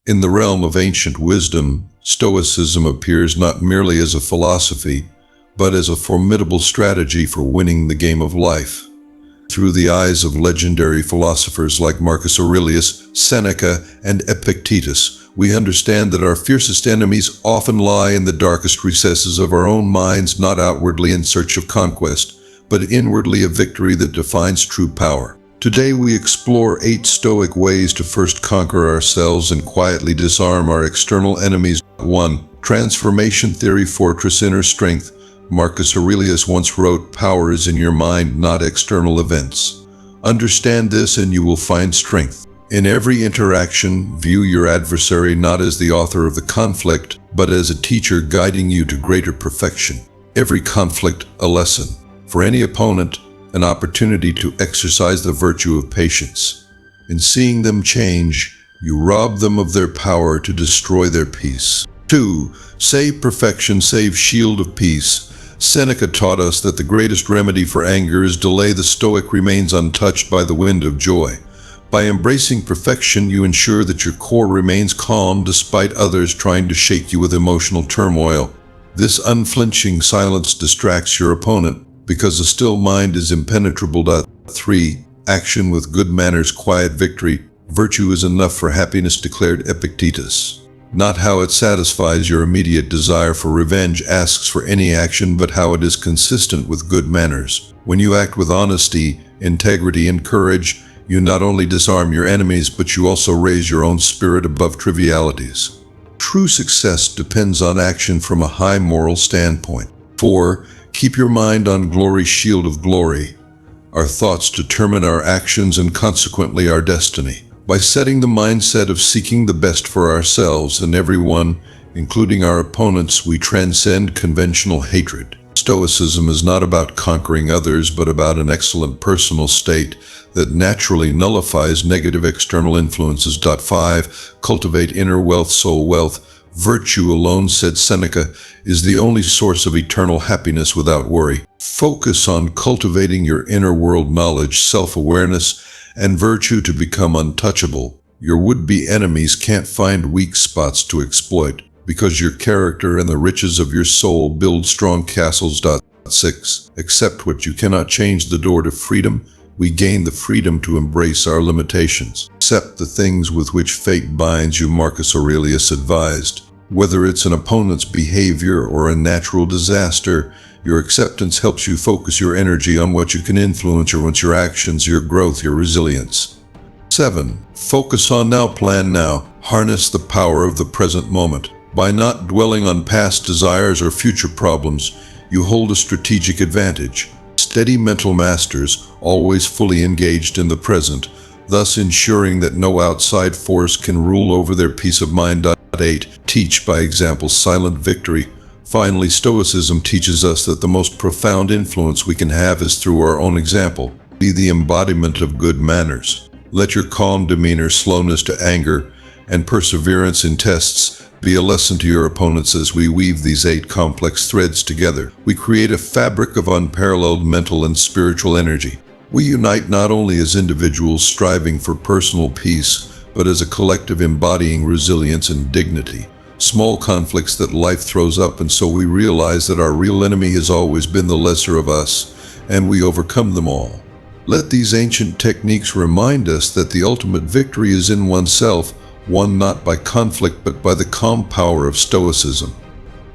In the realm of ancient wisdom, Stoicism appears not merely as a philosophy, but as a formidable strategy for winning the game of life. Through the eyes of legendary philosophers like Marcus Aurelius, Seneca, and Epictetus, we understand that our fiercest enemies often lie in the darkest recesses of our own minds, not outwardly in search of conquest, but inwardly a victory that defines true power. Today we explore 8 Stoic ways to first conquer ourselves and quietly disarm our external enemies. 1. Transformation Theory Fortress Inner Strength. Marcus Aurelius once wrote, "Power is in your mind, not external events." Understand this and you will find strength. In every interaction, view your adversary not as the author of the conflict, but as a teacher guiding you to greater perfection. Every conflict, a lesson. For any opponent, an opportunity to exercise the virtue of patience. In seeing them change, you rob them of their power to destroy their peace. 2. Save perfection, save shield of peace. Seneca taught us that the greatest remedy for anger is delay. The Stoic remains untouched by the wind of joy. By embracing perfection, you ensure that your core remains calm despite others trying to shake you with emotional turmoil. This unflinching silence distracts your opponent, because a still mind is impenetrable. 3. Action with good manners, quiet victory. Virtue is enough for happiness, declared Epictetus. Not how it satisfies your immediate desire for revenge asks for any action, but how it is consistent with good manners. When you act with honesty, integrity, and courage, you not only disarm your enemies, but you also raise your own spirit above trivialities. True success depends on action from a high moral standpoint. 4. Keep your mind on glory, shield of glory. Our thoughts determine our actions and consequently our destiny. By setting the mindset of seeking the best for ourselves and everyone, including our opponents, we transcend conventional hatred. Stoicism is not about conquering others, but about an excellent personal state that naturally nullifies negative external influences. 5. Cultivate inner wealth, soul wealth. Virtue alone, said Seneca, is the only source of eternal happiness without worry. Focus on cultivating your inner world knowledge, self-awareness, and virtue to become untouchable. Your would-be enemies can't find weak spots to exploit, because your character and the riches of your soul build strong castles. 6. Accept what you cannot change. The door to freedom. We gain the freedom to embrace our limitations. Accept the things with which fate binds you, Marcus Aurelius advised. Whether it's an opponent's behavior or a natural disaster, your acceptance helps you focus your energy on what you can influence, your actions, your growth, your resilience. 7. Focus on now, plan now. Harness the power of the present moment. By not dwelling on past desires or future problems, you hold a strategic advantage. Steady mental masters, always fully engaged in the present, thus ensuring that no outside force can rule over their peace of mind. 8. Teach by example, silent victory. Finally, Stoicism teaches us that the most profound influence we can have is through our own example. Be the embodiment of good manners. Let your calm demeanor, slowness to anger, and perseverance in tests be a lesson to your opponents. As we weave these 8 complex threads together, we create a fabric of unparalleled mental and spiritual energy. We unite not only as individuals striving for personal peace, but as a collective embodying resilience and dignity. Small conflicts that life throws up, and so we realize that our real enemy has always been the lesser of us, and we overcome them all. Let these ancient techniques remind us that the ultimate victory is in oneself, won not by conflict but by the calm power of Stoicism.